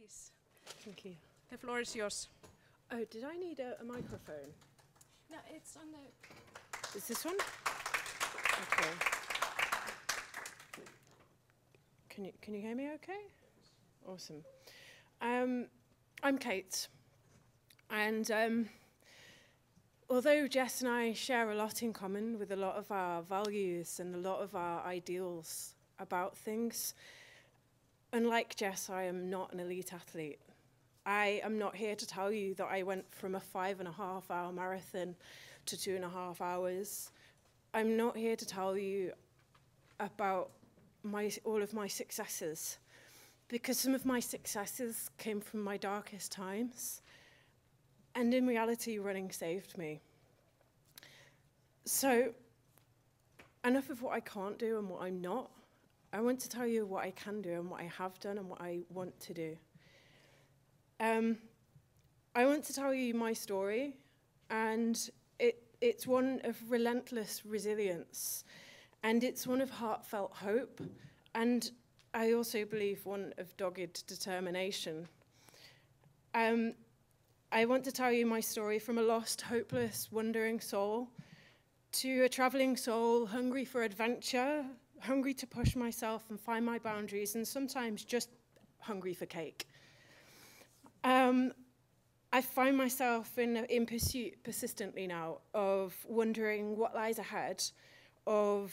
Please, Thank you. the floor is yours. Oh, did I need a microphone? No, it's on the... Is this one? Okay. Can you hear me okay? Awesome. I'm Kate, and although Jess and I share a lot in common with a lot of our values and a lot of our ideals about things, unlike Jess, I am not an elite athlete. I am not here to tell you that I went from a 5.5-hour marathon to 2.5 hours. I'm not here to tell you about all of my successes, because some of my successes came from my darkest times, and in reality, running saved me. So, enough of what I can't do and what I'm not. I want to tell you what I can do and what I have done and what I want to do. I want to tell you my story, and it's one of relentless resilience, and it's one of heartfelt hope, and I also believe one of dogged determination. I want to tell you my story from a lost, hopeless, wandering soul to a traveling soul hungry for adventure, hungry to push myself and find my boundaries, and sometimes just hungry for cake. I find myself in pursuit persistently now of wondering what lies ahead, of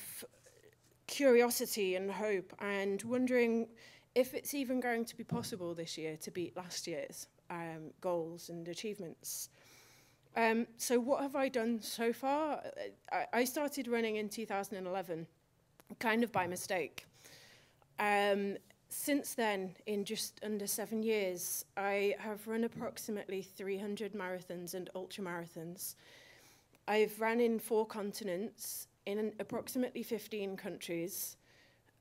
curiosity and hope, and wondering if it's even going to be possible this year to beat last year's goals and achievements. So what have I done so far? I started running in 2011, kind of by mistake. Since then, in just under 7 years, I have run approximately 300 marathons and ultramarathons. I've run in 4 continents, in approximately 15 countries.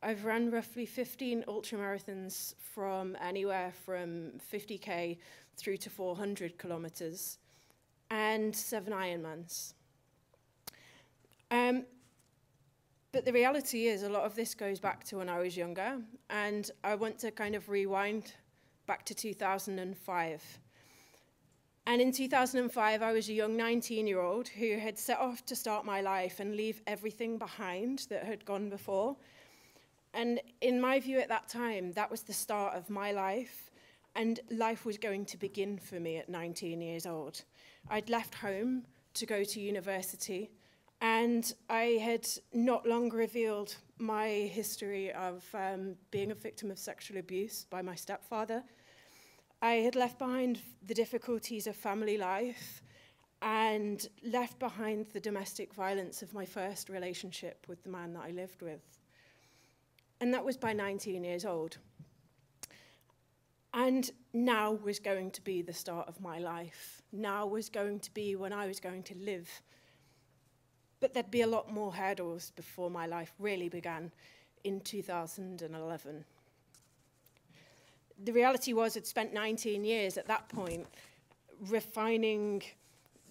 I've run roughly 15 ultramarathons from anywhere from 50k through to 400 kilometers, and 7 Ironmans. But the reality is a lot of this goes back to when I was younger, and I want to kind of rewind back to 2005. And in 2005, I was a young 19-year-old who had set off to start my life and leave everything behind that had gone before. And in my view at that time, that was the start of my life, and life was going to begin for me at 19 years old. I'd left home to go to university, and I had not long revealed my history of being a victim of sexual abuse by my stepfather. I had left behind the difficulties of family life and left behind the domestic violence of my first relationship with the man that I lived with. And that was by 19 years old. And now was going to be the start of my life. Now was going to be when I was going to live. But there'd be a lot more hurdles before my life really began in 2011. The reality was I'd spent 19 years at that point refining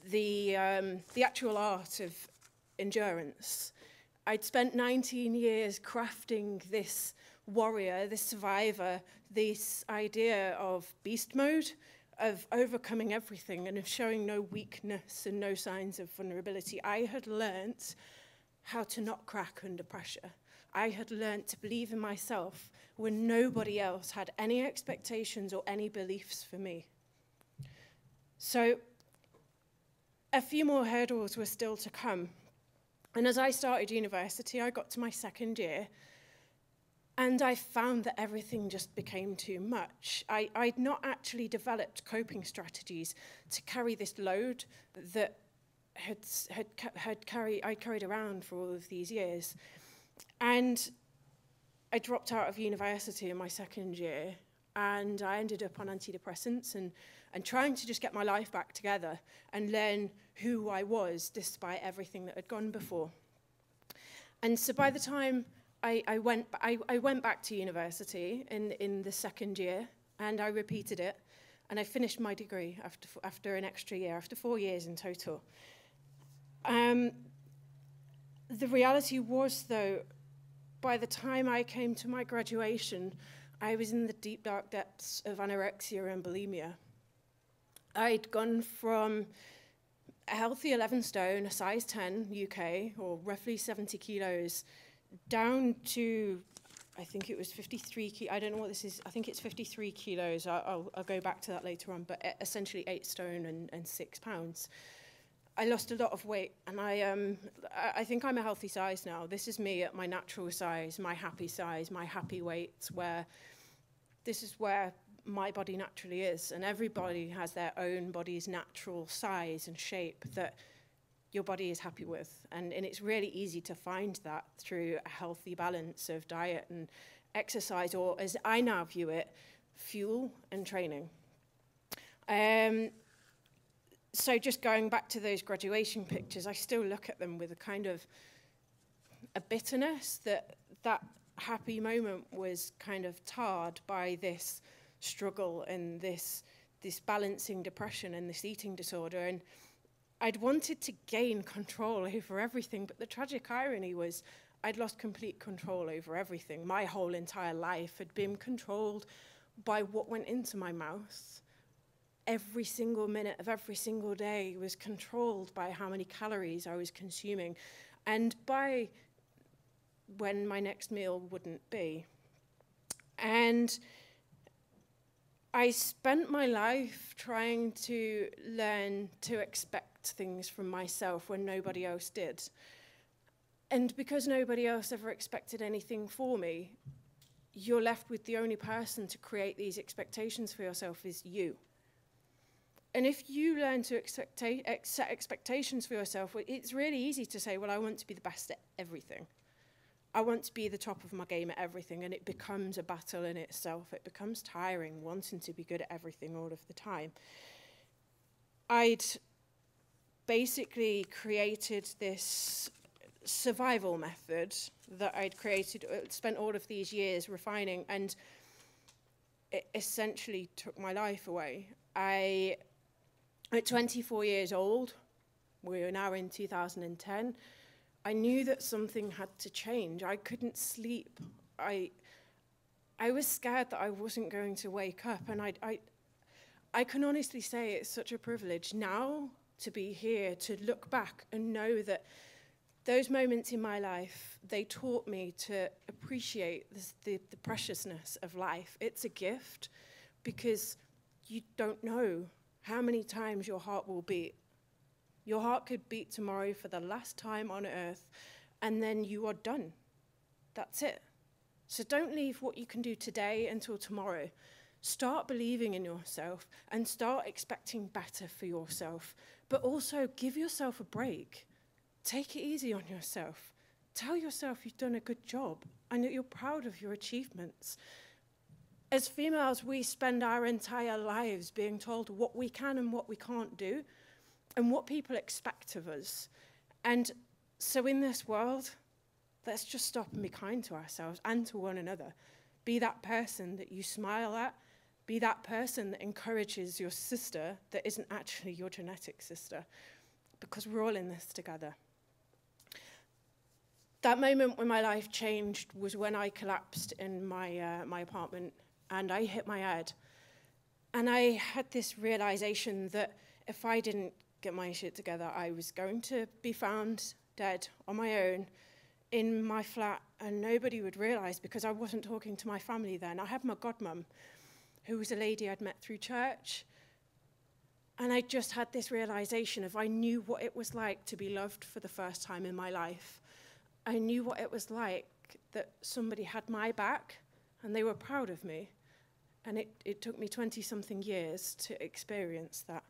the actual art of endurance. I'd spent 19 years crafting this warrior, this survivor, this idea of beast mode, of overcoming everything and of showing no weakness and no signs of vulnerability. I had learnt how to not crack under pressure. I had learnt to believe in myself when nobody else had any expectations or any beliefs for me. So a few more hurdles were still to come. And as I started university, I got to my second year, and I found that everything just became too much. I'd not actually developed coping strategies to carry this load that I carried around for all of these years. And I dropped out of university in my second year, and I ended up on antidepressants and trying to just get my life back together and learn who I was despite everything that had gone before. And so by the time I went back to university in the second year, and I repeated it, and I finished my degree after an extra year, after 4 years in total. The reality was, though, by the time I came to my graduation, I was in the deep, dark depths of anorexia and bulimia. I'd gone from a healthy 11 stone, a size 10 UK, or roughly 70 kilos, down to, I think it was 53 kilos. I don't know what this is. I think it's 53 kilos. I'll go back to that later on, but essentially 8 stone and 6 pounds. I lost a lot of weight, and I think I'm a healthy size now. This is me at my natural size, my happy weight, where this is where my body naturally is, and everybody has their own body's natural size and shape that your body is happy with, and it's really easy to find that through a healthy balance of diet and exercise, or as I now view it, fuel and training. So just going back to those graduation pictures, I still look at them with a kind of a bitterness that happy moment was kind of tarred by this struggle and this balancing depression and this eating disorder. And I'd wanted to gain control over everything, but the tragic irony was I'd lost complete control over everything. My whole entire life had been controlled by what went into my mouth. Every single minute of every single day was controlled by how many calories I was consuming and by when my next meal wouldn't be. And I spent my life trying to learn to expect things from myself when nobody else did. And because nobody else ever expected anything for me, you're left with the only person to create these expectations for yourself is you. And if you learn to set expectations for yourself, it's really easy to say, well, I want to be the best at everything. I want to be the top of my game at everything, and it becomes a battle in itself. It becomes tiring, wanting to be good at everything all of the time. I'd basically created this survival method that I'd created, spent all of these years refining, and it essentially took my life away. At 24 years old, we are now in 2010, I knew that something had to change. I couldn't sleep. I was scared that I wasn't going to wake up, and I can honestly say it's such a privilege now to be here, to look back and know that those moments in my life, they taught me to appreciate the preciousness of life. It's a gift because you don't know how many times your heart will beat. Your heart could beat tomorrow for the last time on earth, and then you are done. That's it. So don't leave what you can do today until tomorrow. Start believing in yourself and start expecting better for yourself. But also give yourself a break. Take it easy on yourself. Tell yourself you've done a good job and that you're proud of your achievements. As females, we spend our entire lives being told what we can and what we can't do, and what people expect of us. And so in this world, let's just stop and be kind to ourselves and to one another. Be that person that you smile at. Be that person that encourages your sister that isn't actually your genetic sister, because we're all in this together. That moment when my life changed was when I collapsed in my apartment and I hit my head. And I had this realization that if I didn't get my shit together, I was going to be found dead on my own in my flat, and nobody would realize because I wasn't talking to my family then. I had my godmum, who was a lady I'd met through church, and I just had this realization of I knew what it was like to be loved for the first time in my life. I knew what it was like that somebody had my back and they were proud of me, and it took me 20-something years to experience that.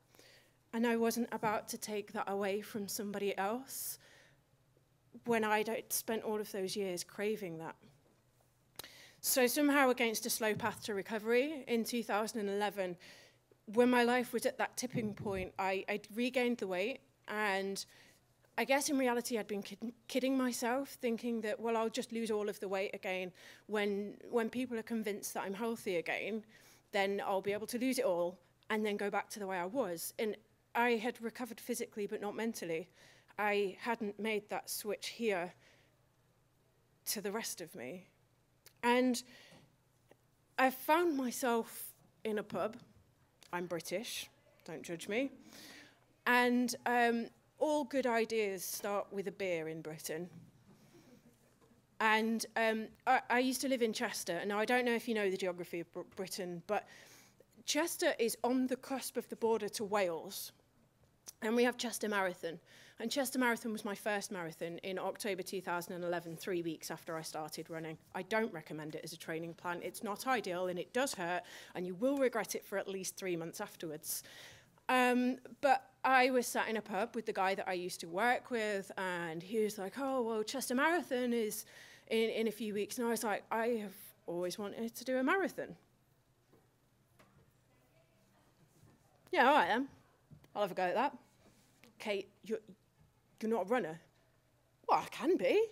And I wasn't about to take that away from somebody else when I'd spent all of those years craving that. So somehow, against a slow path to recovery, in 2011, when my life was at that tipping point, I'd regained the weight, and I guess in reality I'd been kidding myself, thinking that, well, I'll just lose all of the weight again. When people are convinced that I'm healthy again, then I'll be able to lose it all and then go back to the way I was. And I had recovered physically, but not mentally. I hadn't made that switch here to the rest of me. And I found myself in a pub. I'm British, don't judge me. And all good ideas start with a beer in Britain. And I used to live in Chester, and now I don't know if you know the geography of Britain, but Chester is on the cusp of the border to Wales. And we have Chester Marathon. And Chester Marathon was my first marathon in October 2011, 3 weeks after I started running. I don't recommend it as a training plan. It's not ideal, and it does hurt, and you will regret it for at least 3 months afterwards. But I was sat in a pub with the guy that I used to work with, and he was like, oh, well, Chester Marathon is in a few weeks. And I was like, I have always wanted to do a marathon. Yeah, all right then. I'll have a go at that. Kate, you're not a runner? Well, I can be.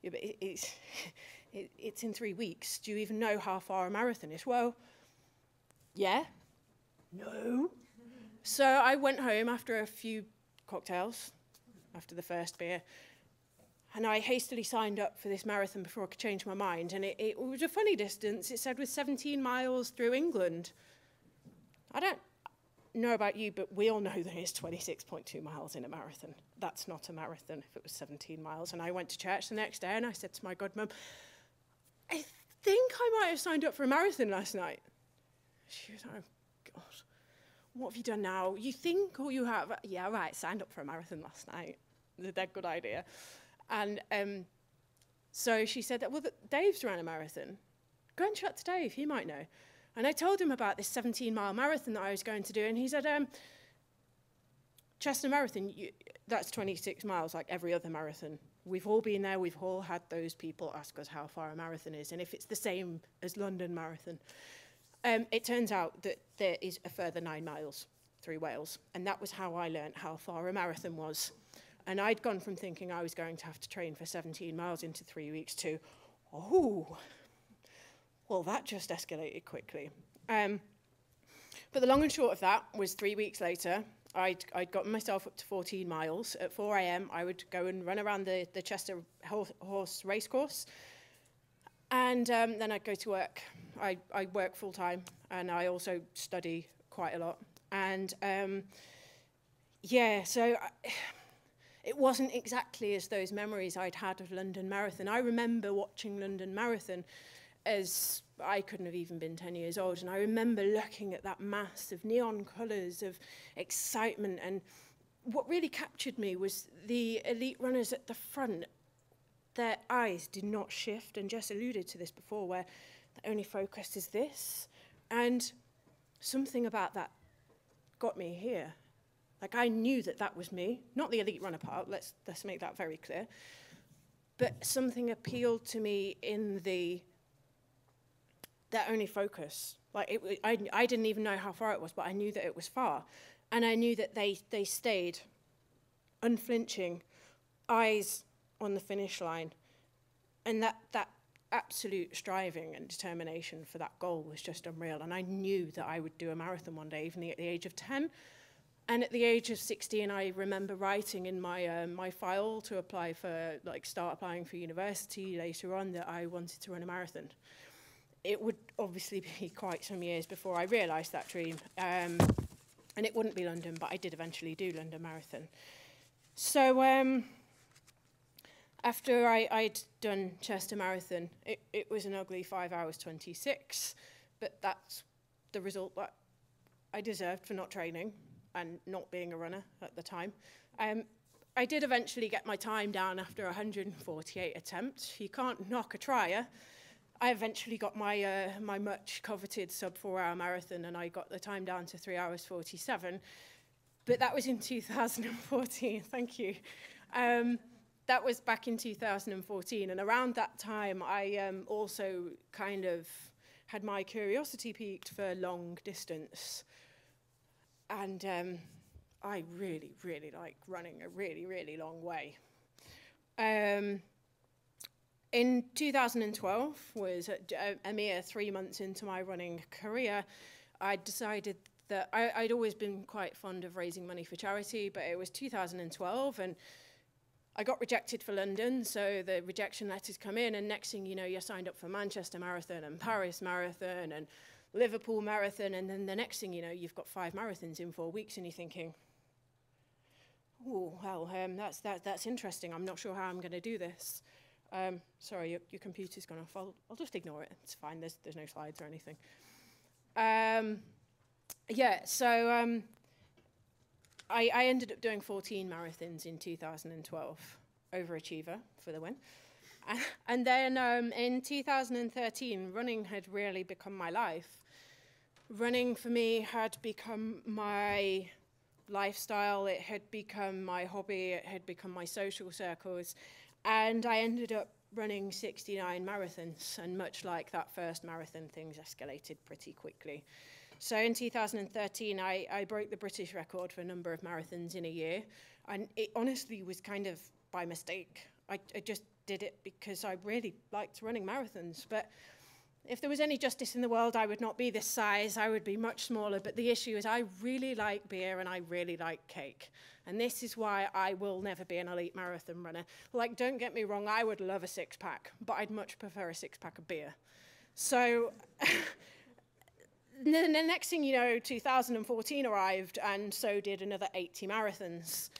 Yeah, but it's in 3 weeks. Do you even know how far a marathon is? Well, yeah. No. So I went home after a few cocktails, after the first beer, and I hastily signed up for this marathon before I could change my mind. And it was a funny distance. It said with 17 miles through England. I don't know about you, but we all know that it's 26.2 miles in a marathon. That's not a marathon if it was 17 miles. And I went to church the next day and I said to my godmum, I think I might have signed up for a marathon last night. She was like, oh, God, what have you done now? You think or you have? Yeah, right, signed up for a marathon last night. It's a dead good idea. And so she said that, well, Dave's ran a marathon. Go and chat to Dave, he might know. And I told him about this 17-mile marathon that I was going to do, and he said, Chester Marathon, that's 26 miles like every other marathon. We've all been there, we've all had those people ask us how far a marathon is, and if it's the same as London Marathon. It turns out that there is a further 9 miles through Wales, and that was how I learnt how far a marathon was. And I'd gone from thinking I was going to have to train for 17 miles into 3 weeks to, oh, well, that just escalated quickly. But the long and short of that was 3 weeks later, I'd gotten myself up to 14 miles. At 4 a.m., I would go and run around the Chester horse racecourse. And then I'd go to work. I work full-time, and I also study quite a lot. And, it wasn't exactly as those memories I'd had of London Marathon. I remember watching London Marathon as I couldn't have even been 10 years old. And I remember looking at that mass of neon colours, of excitement. And what really captured me was the elite runners at the front. Their eyes did not shift. And Jess alluded to this before, where the only focus is this. And something about that got me here. Like, I knew that that was me. Not the elite runner part, let's make that very clear. But something appealed to me in that only focus. Like, I didn't even know how far it was, but I knew that it was far. And I knew that they stayed unflinching, eyes on the finish line. And that absolute striving and determination for that goal was just unreal. And I knew that I would do a marathon one day, even at the age of 10. And at the age of 16, I remember writing in my my file to apply for, start applying for university later on, that I wanted to run a marathon. It would obviously be quite some years before I realised that dream. And it wouldn't be London, but I did eventually do London Marathon. So after I'd done Chester Marathon, it was an ugly 5 hours 26, but that's the result that I deserved for not training and not being a runner at the time. I did eventually get my time down after 148 attempts. You can't knock a trier. I eventually got my my much coveted sub 4 hour marathon, and I got the time down to 3 hours 47. But that was in 2014, thank you. That was back in 2014, and around that time I also kind of had my curiosity piqued for long distance. And I really, really like running a really, really long way. In 2012, was a mere 3 months into my running career, I decided that I'd always been quite fond of raising money for charity, but it was 2012, and I got rejected for London, so the rejection letters come in, and next thing you know, you're signed up for Manchester Marathon and Paris Marathon and Liverpool Marathon, and then the next thing you know, you've got 5 marathons in 4 weeks, and you're thinking, oh, well, that's interesting. I'm not sure how I'm going to do this. Sorry, your computer's gone off. I'll just ignore it. It's fine. There's no slides or anything. Yeah, so I ended up doing 14 marathons in 2012. Overachiever for the win. And then in 2013, running had really become my life. Running for me had become my lifestyle. It had become my hobby. It had become my social circles. And I ended up running 69 marathons. And much like that first marathon, things escalated pretty quickly. So in 2013, I broke the British record for a number of marathons in a year. And it honestly was kind of by mistake. I just did it because I really liked running marathons. But if there was any justice in the world, I would not be this size. I would be much smaller. But the issue is I really like beer and I really like cake. And this is why I will never be an elite marathon runner. Like, don't get me wrong, I would love a 6-pack, but I'd much prefer a 6-pack of beer. So the next thing you know, 2014 arrived, and so did another 80 marathons.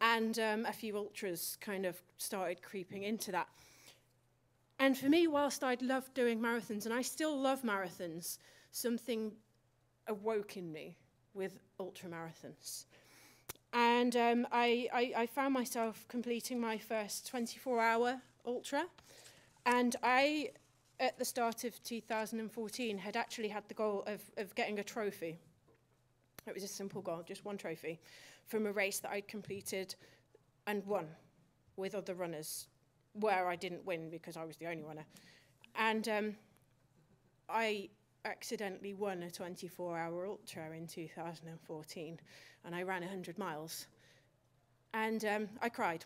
And a few ultras kind of started creeping into that. And for me, whilst I'd loved doing marathons, and I still love marathons, something awoke in me with ultra marathons. And I found myself completing my first 24-hour ultra. And I, at the start of 2014, had actually had the goal of getting a trophy. It was a simple goal, just one trophy, from a race that I'd completed and won with other runners, where I didn't win because I was the only runner. And I accidentally won a 24-hour ultra in 2014, and I ran 100 miles. And I cried,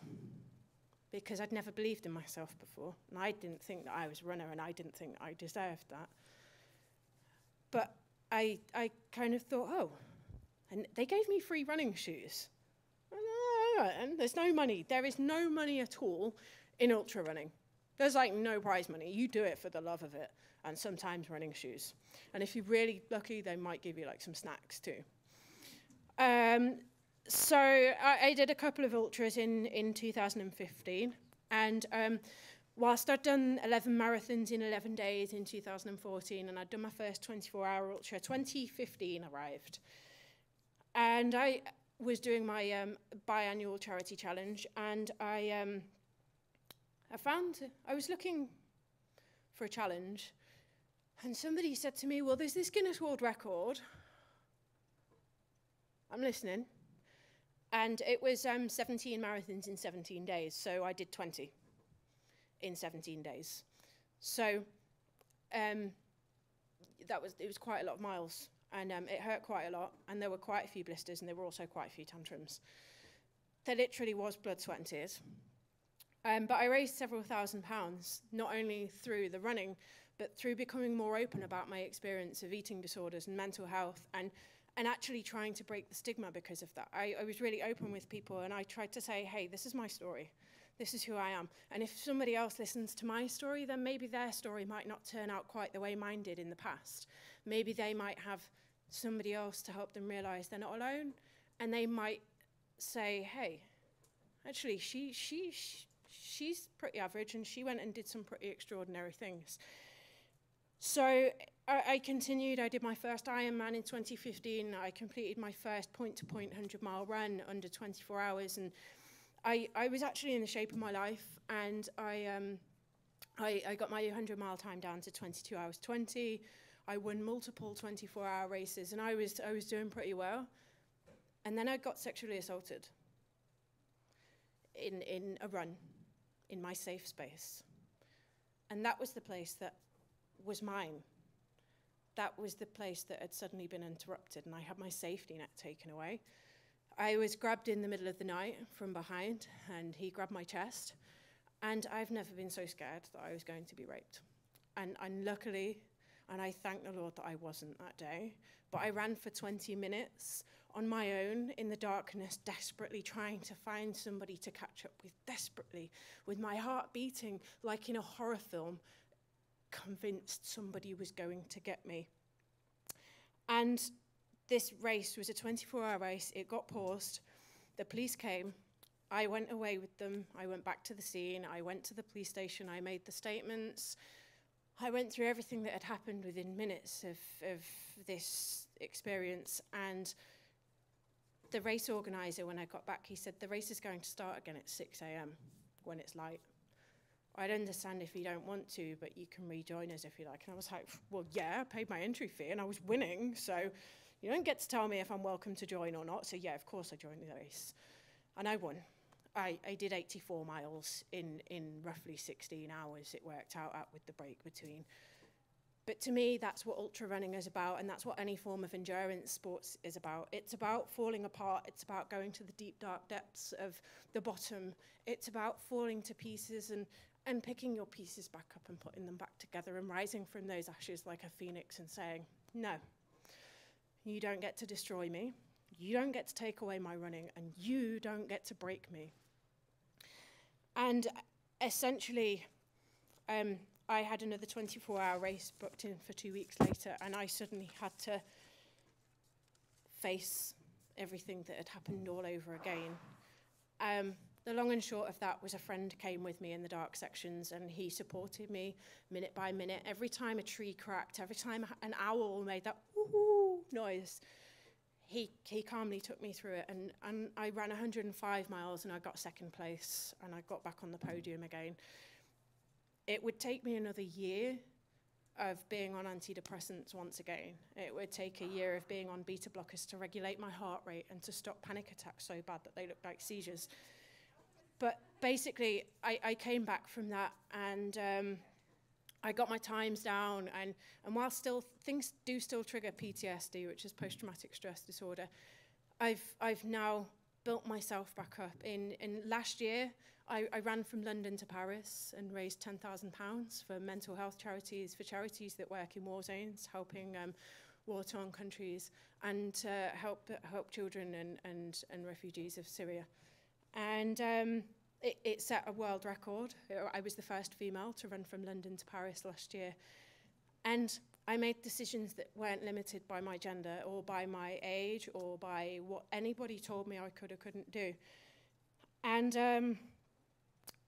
because I'd never believed in myself before, and I didn't think that I was a runner, and I didn't think that I deserved that. But I kind of thought, oh, and they gave me free running shoes. And there's no money. There is no money at all in ultra running. There's like no prize money. You do it for the love of it, and sometimes running shoes. And if you're really lucky, they might give you like some snacks too. So I did a couple of ultras in 2015, and whilst I'd done 11 marathons in 11 days in 2014, and I'd done my first 24-hour ultra, 2015 arrived. And I was doing my biannual charity challenge, and I was looking for a challenge, and somebody said to me, well, there's this Guinness World Record. I'm listening. And it was 17 marathons in 17 days, so I did 20 in 17 days. So it was quite a lot of miles, and it hurt quite a lot, and there were quite a few blisters, and there were also quite a few tantrums. There literally was blood, sweat, and tears. But I raised several £1,000s, not only through the running, but through becoming more open about my experience of eating disorders and mental health, and actually trying to break the stigma because of that. I was really open with people, and I tried to say, hey, this is my story. This is who I am. And if somebody else listens to my story, then maybe their story might not turn out quite the way mine did in the past. Maybe they might have somebody else to help them realize they're not alone, and they might say, hey, actually, she's pretty average, and she went and did some pretty extraordinary things. So I continued. I did my first Ironman in 2015. I completed my first point-to-point 100-mile run under 24 hours, and I was actually in the shape of my life, and I got my 100-mile time down to 22 hours 20. I won multiple 24-hour races, and I was doing pretty well. And then I got sexually assaulted in a run, in my safe space. And that was the place that was mine. That was the place that had suddenly been interrupted, and I had my safety net taken away. I was grabbed in the middle of the night from behind, and he grabbed my chest, and I've never been so scared that I was going to be raped. And luckily, And I thank the Lord that I wasn't that day. But I ran for 20 minutes on my own in the darkness, desperately trying to find somebody to catch up with, desperately, with my heart beating like in a horror film, convinced somebody was going to get me. And this race was a 24-hour race. It got paused. The police came. I went away with them. I went back to the scene. I went to the police station. I made the statements. I went through everything that had happened within minutes of this experience. And the race organizer, when I got back, he said, the race is going to start again at 6 a.m. when it's light. I'd understand if you don't want to, but you can rejoin us if you like. And I was like, well, yeah, I paid my entry fee and I was winning. So you don't get to tell me if I'm welcome to join or not. So yeah, of course I joined the race. And I won. I did 84 miles in roughly 16 hours, it worked out at with the break between. But to me, that's what ultra running is about, and that's what any form of endurance sports is about. It's about falling apart. It's about going to the deep, dark depths of the bottom. It's about falling to pieces and picking your pieces back up and putting them back together and rising from those ashes like a phoenix and saying, no, you don't get to destroy me. You don't get to take away my running, and you don't get to break me. And essentially, I had another 24-hour race booked in for 2 weeks later, and I suddenly had to face everything that had happened all over again. The long and short of that was a friend came with me in the dark sections, and he supported me minute by minute. Every time a tree cracked, every time an owl made that woo noise, he calmly took me through it, and I ran 105 miles and I got second place, and I got back on the podium again. It would take me another year of being on antidepressants once again. It would take a year of being on beta blockers to regulate my heart rate and to stop panic attacks so bad that they looked like seizures. But basically, I came back from that, and I got my times down, and while things do still trigger PTSD, which is post-traumatic stress disorder, I've now built myself back up. In last year, I ran from London to Paris and raised £10,000 for mental health charities, for charities that work in war zones, helping war-torn countries, and help children and refugees of Syria. And it set a world record. I was the first female to run from London to Paris last year. And I made decisions that weren't limited by my gender or by my age or by what anybody told me I could or couldn't do. And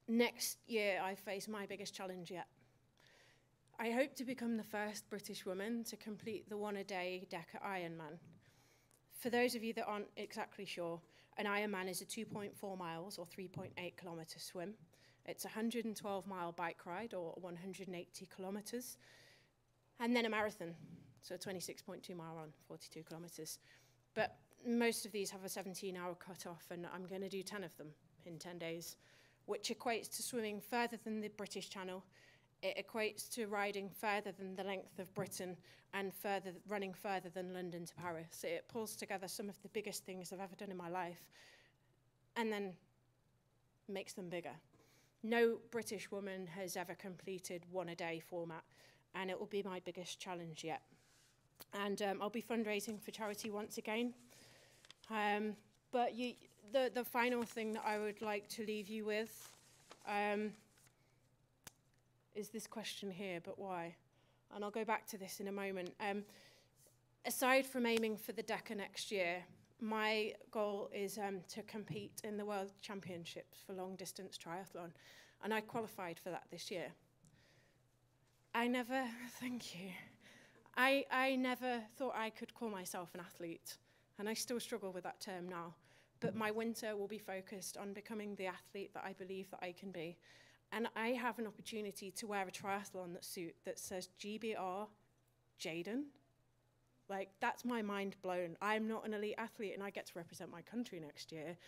next year, I face my biggest challenge yet. I hope to become the first British woman to complete the one-a-day Deca Ironman. For those of you that aren't exactly sure, an Ironman is a 2.4 miles or 3.8 kilometre swim. It's a 112-mile bike ride or 180 kilometres. And then a marathon, so a 26.2 mile run, 42 kilometres. But most of these have a 17-hour cut-off, and I'm going to do 10 of them in 10 days, which equates to swimming further than the British Channel. It equates to riding further than the length of Britain and running further than London to Paris. It pulls together some of the biggest things I've ever done in my life and then makes them bigger. No British woman has ever completed one-a-day format, and it will be my biggest challenge yet. And I'll be fundraising for charity once again. But the final thing that I would like to leave you with is this question here, but why? And I'll go back to this in a moment. Aside from aiming for the Deca next year, my goal is to compete in the World Championships for long-distance triathlon, and I qualified for that this year. Thank you. I never thought I could call myself an athlete, and I still struggle with that term now. But my winter will be focused on becoming the athlete that I believe that I can be. And I have an opportunity to wear a triathlon suit that says GBR Jayden. Like, that's my mind blown. I'm not an elite athlete, and I get to represent my country next year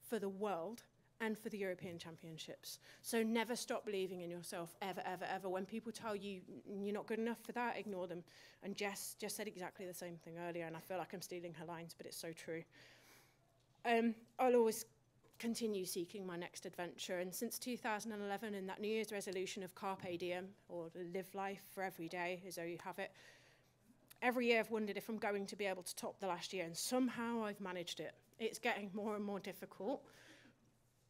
for the world and for the European Championships. So never stop believing in yourself, ever, ever, ever. When people tell you you're not good enough for that, ignore them. And Jess just said exactly the same thing earlier, and I feel like I'm stealing her lines, but it's so true. I'll always continue seeking my next adventure. And since 2011, in that New Year's resolution of Carpe Diem, or to live life for every day as though you have it, every year I've wondered if I'm going to be able to top the last year, and somehow I've managed it. It's getting more and more difficult,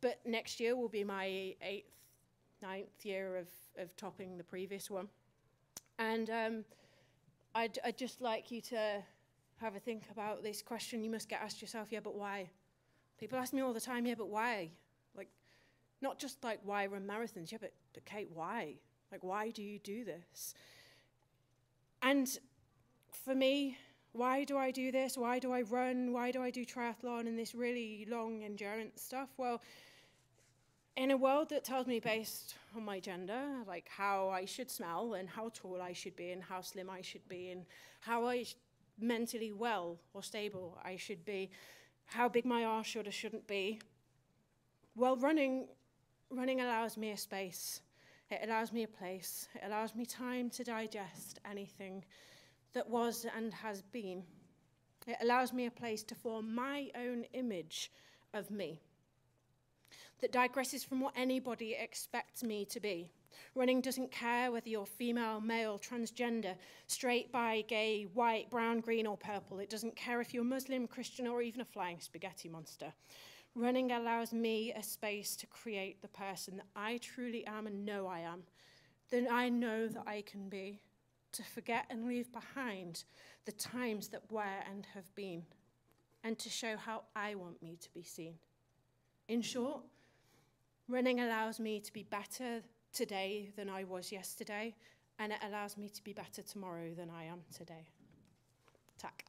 but next year will be my 9th year of topping the previous one. And I'd just like you to have a think about this question you must get asked yourself, yeah, but why? People ask me all the time, yeah, but why? Like, not just like why run marathons, yeah, but Kate, why? Like, why do you do this? And for me, why do I do this? Why do I run? Why do I do triathlon and this really long endurance stuff? Well, in a world that tells me based on my gender, like how I should smell and how tall I should be and how slim I should be and how mentally well or stable I should be, how big my arse should or shouldn't be, well, running allows me a space. It allows me a place. It allows me time to digest anything that was and has been. It allows me a place to form my own image of me that digresses from what anybody expects me to be. Running doesn't care whether you're female, male, transgender, straight, bi, gay, white, brown, green, or purple. It doesn't care if you're Muslim, Christian, or even a flying spaghetti monster. Running allows me a space to create the person that I truly am and know I am, that I know that I can be, to forget and leave behind the times that were and have been, and to show how I want me to be seen. In short, running allows me to be better today than I was yesterday, and it allows me to be better tomorrow than I am today. Tack.